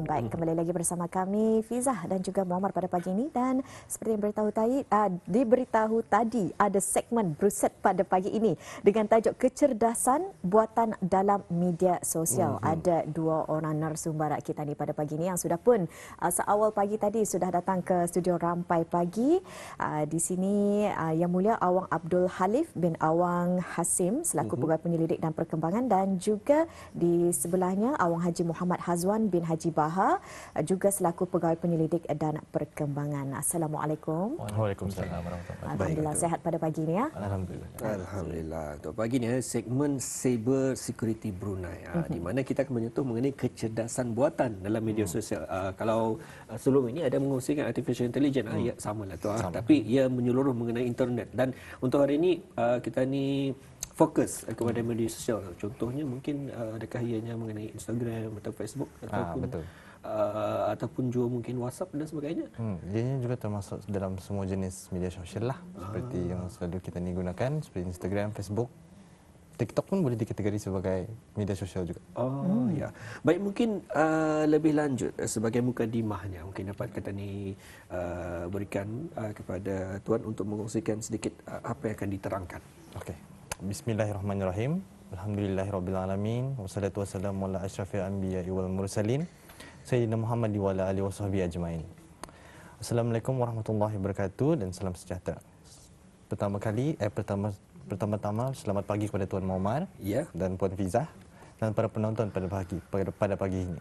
Baik, kembali lagi bersama kami Fizah dan juga Muammar pada pagi ini, dan seperti yang diberitahu tadi ada segmen Bruset pada pagi ini dengan tajuk kecerdasan buatan dalam media sosial. Ada dua orang narasumber kita ni pada pagi ini yang sudah pun seawal pagi tadi sudah datang ke studio Rampai Pagi. Di sini Yang Mulia Awang Abdul Halif bin Awang Hasim selaku Pegawai Penyelidik dan Perkembangan, dan juga di sebelahnya Awang Haji Muhammad Hazwan bin Haji Baha juga selaku Pegawai Penyelidik dan Perkembangan. Assalamualaikum. Waalaikumsalam warahmatullahi. Alhamdulillah sehat pada pagi ini ya. Alhamdulillah. Alhamdulillah. Untuk pagi ni segmen Cyber Security Brunei, di mana kita akan menyentuh mengenai kecerdasan buatan dalam media sosial. Kalau sebelum ini ada mengongsikan artificial intelligence, ya samalah tu. Tapi ia menyeluruh mengenai internet, dan untuk hari ini kita ni fokus kepada media sosial. Contohnya mungkin adakah ianya mengenai Instagram atau Facebook ataupun ataupun juga mungkin WhatsApp dan sebagainya. Ianya juga termasuk dalam semua jenis media sosial lah. Seperti yang selalu kita ni gunakan, seperti Instagram, Facebook. TikTok pun boleh dikategori sebagai media sosial juga. Ya. Baik, mungkin lebih lanjut sebagai mukadimahnya, mungkin dapat kita ni berikan kepada Tuan untuk mengongsikan sedikit apa yang akan diterangkan. Okey. Bismillahirrahmanirrahim. Alhamdulillahirabbil wassalatu wassalamu ala asyrafil anbiya'i wal mursalin sayyidina Muhammad wa ala alihi washabbihi ajmain. Assalamualaikum warahmatullahi wabarakatuh dan salam sejahtera. Pertama-tama selamat pagi kepada Tuan Muammar dan Puan Fizah dan para penonton pada pagi ini.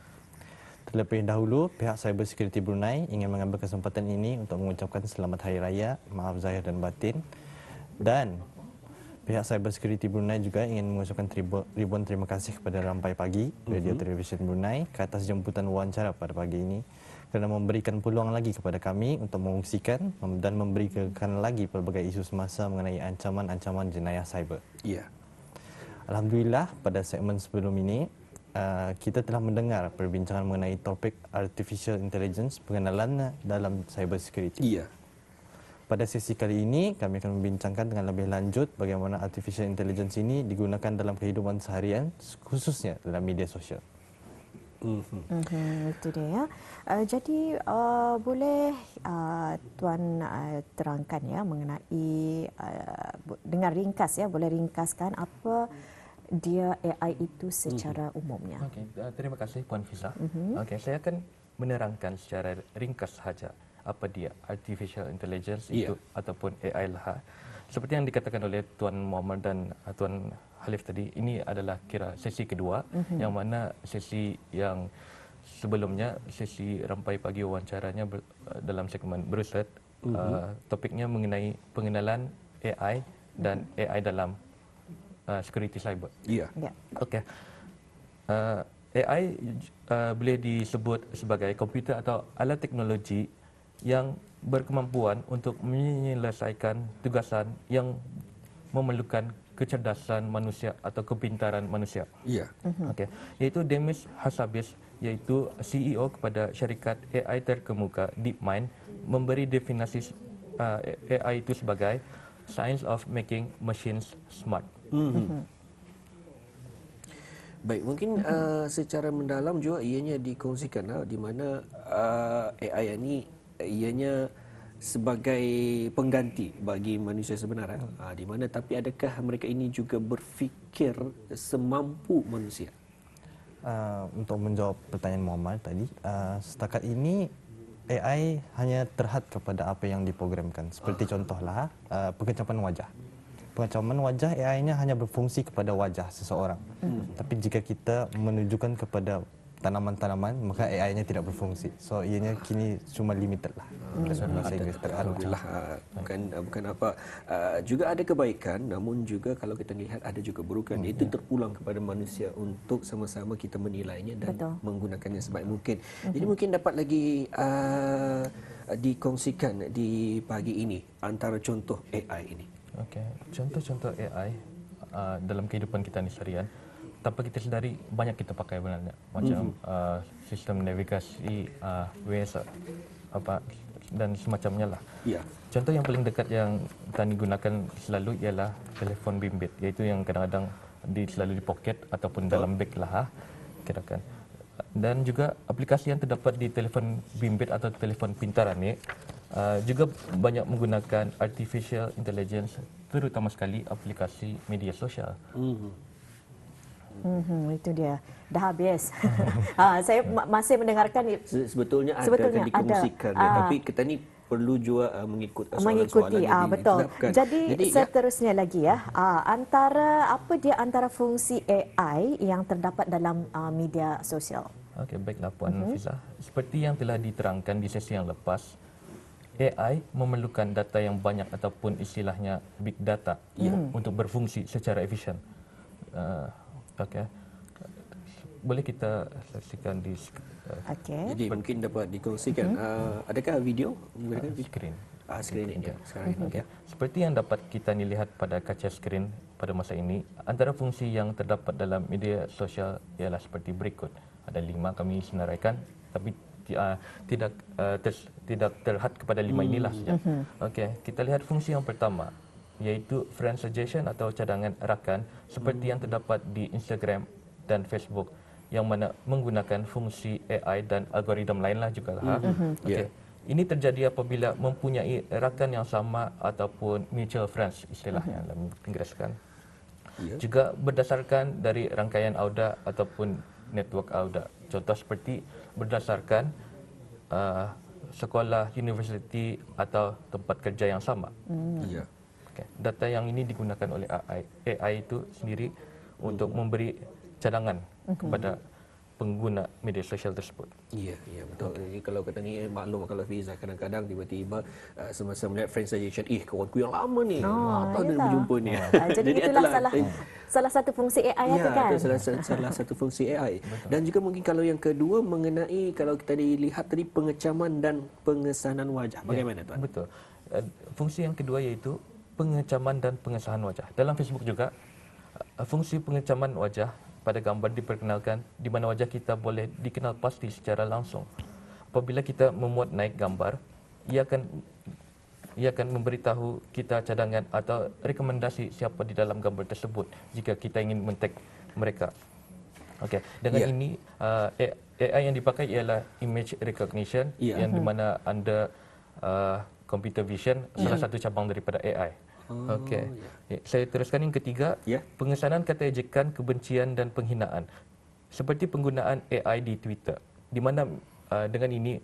Terlebih dahulu, pihak Cyber Security Brunei ingin mengambil kesempatan ini untuk mengucapkan selamat Hari Raya, maaf zahir dan batin, dan pihak Cyber Security Brunei juga ingin mengucapkan ribuan terima kasih kepada Rampai Pagi, Radio Television Brunei ke atas jemputan wawancara pada pagi ini kerana memberikan peluang lagi kepada kami untuk mengungsikan dan memberikan lagi pelbagai isu semasa mengenai ancaman-ancaman jenayah cyber. Alhamdulillah, pada segmen sebelum ini kita telah mendengar perbincangan mengenai topik Artificial Intelligence, pengenalan dalam cyber security. Pada sesi kali ini, kami akan membincangkan dengan lebih lanjut bagaimana Artificial Intelligence ini digunakan dalam kehidupan seharian, khususnya dalam media sosial. Itu dia ya. Jadi boleh Tuan terangkan ya mengenai dengan ringkas ya, boleh ringkaskan apa dia AI itu secara umumnya. Okey, terima kasih Puan Fiza. Okey, saya akan menerangkan secara ringkas saja apa dia Artificial Intelligence itu ataupun AI lah. Seperti yang dikatakan oleh Tuan Muammar dan Tuan Halif tadi, ini adalah kira sesi kedua, yang mana sesi yang sebelumnya, sesi Rampai Pagi wawancaranya dalam segmen Bruset, topiknya mengenai pengenalan AI dan AI dalam security cyber. Okey. AI boleh disebut sebagai komputer atau alat teknologi yang berkemampuan untuk menyelesaikan tugasan yang memerlukan kecerdasan manusia atau kepintaran manusia. Okey. Iaitu Demis Hassabis, iaitu CEO kepada syarikat AI terkemuka DeepMind, memberi definisi AI itu sebagai science of making machines smart. Baik, mungkin secara mendalam juga ianya dikongsikan di mana AI ini ianya sebagai pengganti bagi manusia sebenar, di mana tapi adakah mereka ini juga berfikir semampu manusia? Untuk menjawab pertanyaan Muammar tadi, setakat ini AI hanya terhad kepada apa yang diprogramkan. Seperti contohlah pengecapan wajah. Pengecapan wajah AI-nya hanya berfungsi kepada wajah seseorang. Tapi jika kita menunjukkan kepada tanaman-tanaman, maka AI-nya tidak berfungsi. So ianya kini cuma limited lah. Alhamdulillah, bukan apa. Juga ada kebaikan, namun juga kalau kita lihat ada juga keburukan. Itu terpulang kepada manusia untuk sama-sama kita menilainya dan menggunakannya sebaik mungkin. Jadi mungkin dapat lagi dikongsikan di pagi ini antara contoh AI ini. Okey, contoh-contoh AI dalam kehidupan kita ni seharian, tanpa kita sedari banyak kita pakai sebenarnya, macam sistem navigasi, Waze, dan semacamnya lah. Contoh yang paling dekat yang kami gunakan selalu ialah telefon bimbit, iaitu yang kadang-kadang selalu di poket ataupun dalam beg lah, kirakan. Dan juga aplikasi yang terdapat di telefon bimbit atau telefon pintar ni juga banyak menggunakan artificial intelligence, terutama sekali aplikasi media sosial. Itu dia. Dah habis. Saya masih mendengarkan. Sebetulnya ada Sebetulnya kan dikongsikan ada. tapi kita ni perlu juga mengikut Mengikuti, soalan-soalan yang betul. ditetapkan. Jadi ya, seterusnya lagi antara fungsi AI yang terdapat dalam media sosial. Okey, baiklah Puan Fiza. Seperti yang telah diterangkan di sesi yang lepas, AI memerlukan data yang banyak ataupun istilahnya big data untuk berfungsi secara efisien. Okey. Boleh kita saksikan di Okey. jadi mungkin dapat dikongsikan. Adakah video menggunakan skrin. Skrin ini sekarang ini. Okey. Seperti yang dapat kita lihat pada kaca skrin pada masa ini, antara fungsi yang terdapat dalam media sosial ialah seperti berikut. Ada 5 kami senaraikan, tapi tidak terhad kepada 5 inilah saja. Okey, kita lihat fungsi yang pertama, iaitu friend suggestion atau cadangan rakan seperti yang terdapat di Instagram dan Facebook, yang mana menggunakan fungsi AI dan algoritma lainlah juga. Okey. Ini terjadi apabila mempunyai rakan yang sama ataupun mutual friends istilahnya dalam Inggeris kan. Juga berdasarkan dari rangkaian auda ataupun network auda. Contoh seperti berdasarkan sekolah, universiti atau tempat kerja yang sama. Okay. Data yang ini digunakan oleh AI itu sendiri untuk memberi cadangan kepada pengguna media sosial tersebut. Ya, betul. Jadi kalau kata ni maklum kalau Fiza kadang-kadang tiba-tiba semasa melihat friend suggestion, kawanku yang lama ni. Tak ada berjumpa ni. Jadi itulah salah satu fungsi AI itu kan. Itu salah satu fungsi AI. Dan juga mungkin kalau yang kedua mengenai kalau kita dilihat tadi pengecaman dan pengesanan wajah. Bagaimana tuan? Betul. Fungsi yang kedua iaitu pengecaman dan pengesahan wajah. Dalam Facebook juga fungsi pengecaman wajah pada gambar diperkenalkan di mana wajah kita boleh dikenal pasti secara langsung. Apabila kita memuat naik gambar, ia akan memberitahu kita cadangan atau rekomendasi siapa di dalam gambar tersebut jika kita ingin men-tag mereka. Okey, dengan ini AI yang dipakai ialah image recognition yang di mana anda computer vision salah satu cabang daripada AI. Okey. Saya teruskan yang ketiga, pengesanan kata ejekan, kebencian dan penghinaan. Seperti penggunaan AI di Twitter, di mana dengan ini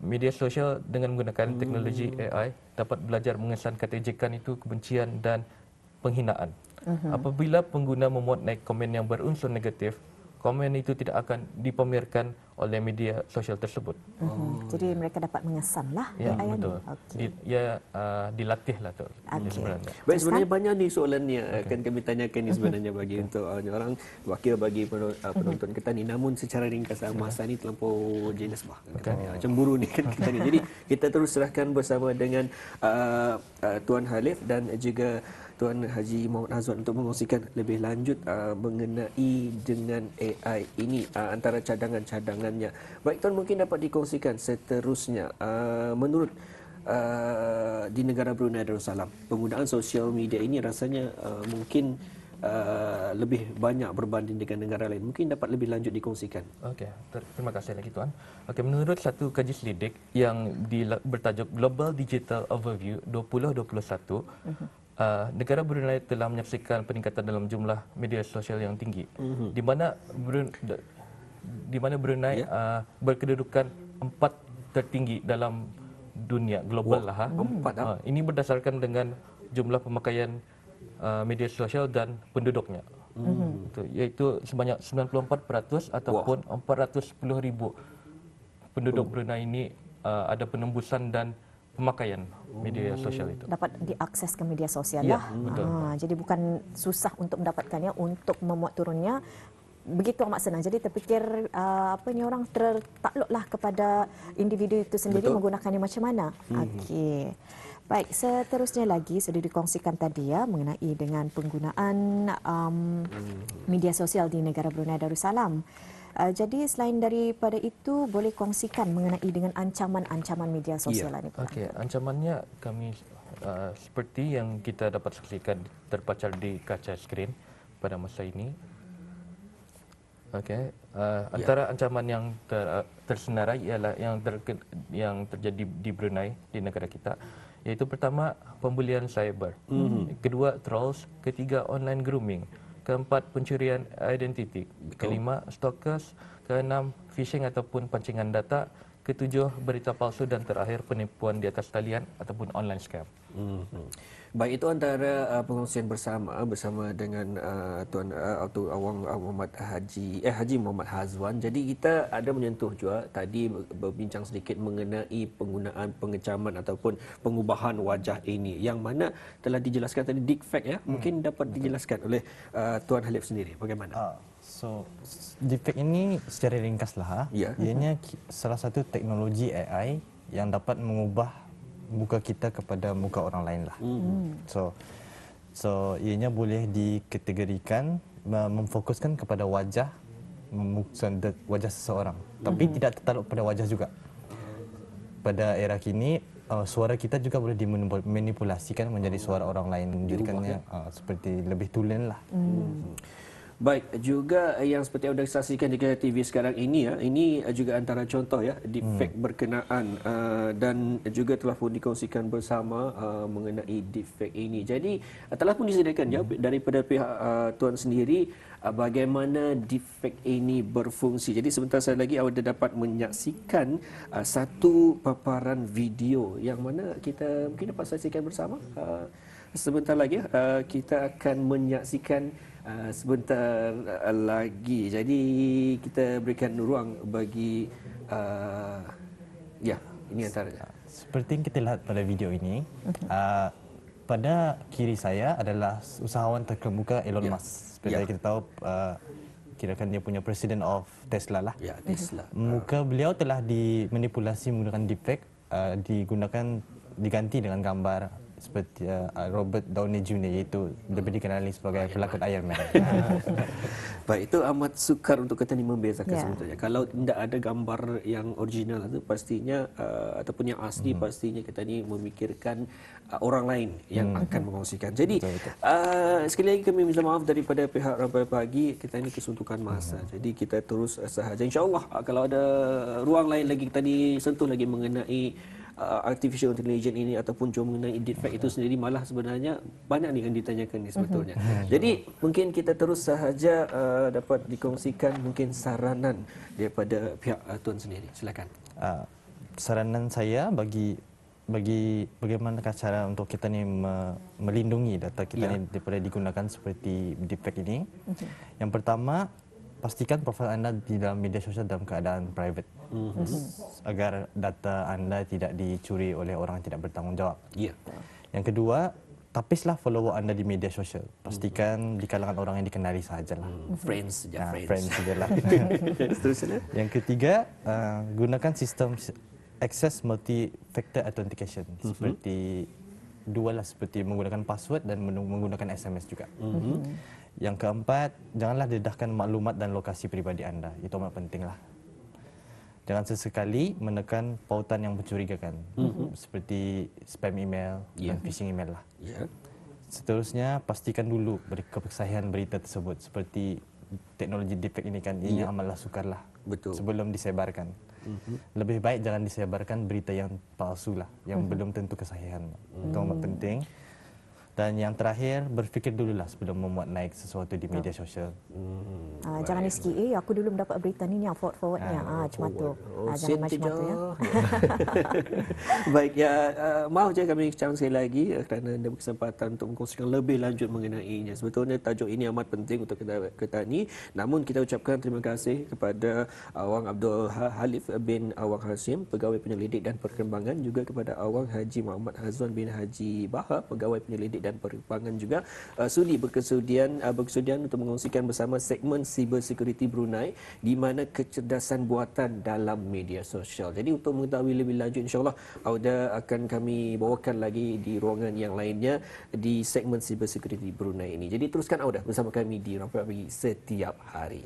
media sosial dengan menggunakan teknologi AI dapat belajar mengesan kata ejekan itu, kebencian dan penghinaan. Apabila pengguna memuat naik komen yang berunsur negatif, komen itu tidak akan dipamerkan oleh media sosial tersebut. Jadi mereka dapat mengesanlah ya, AI betul. ini. Dilatihlah tu. Sebenarnya. Baik, sebenarnya banyak ni soalan ni akan kami tanyakan ni sebenarnya bagi untuk orang wakil bagi penonton kita ni, namun secara ringkas masa ni terlampau jenis cemburu ni kan kita ni. Jadi kita terus serahkan bersama dengan Tuan Halif dan juga Tuan Haji Muhammad Azwan untuk mengongsikan lebih lanjut mengenai dengan AI ini, antara cadangan-cadangannya. Baik Tuan, mungkin dapat dikongsikan seterusnya menurut di negara Brunei Darussalam, penggunaan sosial media ini rasanya mungkin lebih banyak berbanding dengan negara lain. Mungkin dapat lebih lanjut dikongsikan. Okey, terima kasih lagi Tuan. Okey, menurut satu kaji selidik yang bertajuk Global Digital Overview 2021, negara Brunei telah menyaksikan peningkatan dalam jumlah media sosial yang tinggi, di mana Brunei berkedudukan 4 tertinggi dalam dunia global lah. Ini berdasarkan dengan jumlah pemakaian media sosial dan penduduknya, iaitu sebanyak 94% ataupun 410,000 penduduk Brunei ini ada penembusan dan pemakaian media sosial itu. Dapat diakses ke media sosial ya, lah. Betul. Jadi bukan susah untuk mendapatkannya, untuk memuat turunnya begitu amat senang. Jadi terfikir orang tertakluklah kepada individu itu sendiri menggunakannya macam mana. Okey. Baik, seterusnya lagi sudah dikongsikan tadi mengenai dengan penggunaan media sosial di negara Brunei Darussalam. Jadi selain daripada itu, boleh kongsikan mengenai dengan ancaman-ancaman media sosial ini. Okey, ancamannya kami seperti yang kita dapat saksikan terpacar di kaca skrin pada masa ini. Okey, antara ancaman yang tersenarai ialah yang terjadi di Brunei, di negara kita, iaitu pertama pembulian cyber, kedua trolls, ketiga online grooming, keempat pencurian identiti, kelima stalkers, keenam phishing ataupun pancingan data, ketujuh berita palsu dan terakhir penipuan di atas talian ataupun online scam. Baik, itu antara pengungsian bersama dengan Tuan Abdul Awang Muhammad Haji Muhammad Hazwan. Jadi kita ada menyentuh juga tadi berbincang sedikit mengenai penggunaan pengecaman ataupun pengubahan wajah ini yang mana telah dijelaskan tadi deepfake ya. Mungkin dapat dijelaskan oleh Tuan Halif sendiri bagaimana? So deepfake ini secara ringkaslah, ianya salah satu teknologi AI yang dapat mengubah muka kita kepada muka orang lain lah. So ianya boleh dikategorikan memfokuskan kepada wajah seseorang, tapi tidak tertakluk pada wajah juga. Pada era kini suara kita juga boleh dimanipulasikan menjadi suara orang lain, menjadikannya seperti lebih tulen lah. Baik, juga yang seperti yang anda saksikan di TV sekarang ini ya, ini juga antara contoh ya deepfake berkenaan dan juga telah pun dikongsikan bersama mengenai deepfake ini. Jadi telah pun disediakan ya daripada pihak tuan sendiri bagaimana deepfake ini berfungsi. Jadi sebentar saya lagi anda dapat menyaksikan satu paparan video yang mana kita mungkin dapat saksikan bersama. Sebentar lagi kita akan menyaksikan sebentar lagi. Jadi kita berikan ruang bagi ya, ini antaranya. Seperti yang kita lihat pada video ini, pada kiri saya adalah usahawan terkemuka Elon Musk. Seperti yang kita tahu, kirakan dia punya President of Tesla lah. Ya, Tesla. Muka beliau telah dimanipulasi menggunakan deepfake, diganti dengan gambar seperti Robert Downey Jr. iaitu lebih dikenali sebagai pelakon Iron Man. Baik, itu amat sukar untuk kita ni membezakan sebetulnya. Kalau tidak ada gambar yang original itu pastinya ataupun yang asli pastinya kita ni memikirkan orang lain yang akan mengongsikan. Jadi sekali lagi kami minta maaf daripada pihak Rampai Pagi, kita ini kesuntukan masa. Jadi kita terus sahaja. InsyaAllah kalau ada ruang lain lagi kita disentuh lagi mengenai artificial intelligence ini ataupun cuma mengenai deepfake itu sendiri, malah sebenarnya banyak nih yang ditanyakan ni sebetulnya. Jadi mungkin kita terus sahaja dapat dikongsikan mungkin saranan daripada pihak tuan sendiri. Silakan. Saranan saya bagi bagaimana cara untuk kita ni melindungi data kita ni daripada digunakan seperti deepfake ini. Yang pertama, pastikan profil anda di dalam media sosial dalam keadaan private, agar data anda tidak dicuri oleh orang yang tidak bertanggungjawab. Yang kedua, tapislah follower anda di media sosial. Pastikan di kalangan orang yang dikenali sahajalah. Friends saja. Friends sajalah. Yang ketiga, gunakan sistem access multi-factor authentication. Seperti seperti menggunakan password dan menggunakan SMS juga. Yang keempat, janganlah dedahkan maklumat dan lokasi pribadi anda. Itu amat pentinglah. Jangan sesekali menekan pautan yang mencurigakan, seperti spam email dan phishing email lah. Seterusnya, pastikan dulu kesahihan berita tersebut. Seperti teknologi deepfake ini kan, ini amatlah sukarlah sebelum disebarkan. Lebih baik jangan disebarkan berita yang palsu lah, yang belum tentu kesahihan. Itu amat penting. Dan yang terakhir, berfikir dululah sebelum memuat naik sesuatu di media sosial. Jangan riski, aku dulu mendapat berita ni yang forward-forwardnya. Macam tu. Jangan macam-macam ya. Baik, maaf je kami ucapkan sekali lagi kerana ada kesempatan untuk mengkongsikan lebih lanjut mengenainya. Sebetulnya tajuk ini amat penting untuk kita ni. Namun kita ucapkan terima kasih kepada Awang Abdul Halif bin Awang Hashim, Pegawai Penyelidik dan Perkembangan, juga kepada Awang Haji Muhammad Hazwan bin Haji Baha, Pegawai Penyelidik dan Perkembangan juga berkesudian untuk mengongsikan bersama segmen Cyber Security Brunei di mana kecerdasan buatan dalam media sosial. Jadi untuk mengetahui lebih lanjut, insyaAllah Auda akan kami bawakan lagi di ruangan yang lainnya di segmen Cyber Security Brunei ini. Jadi teruskan Auda bersama kami di Rampai Pagi setiap hari.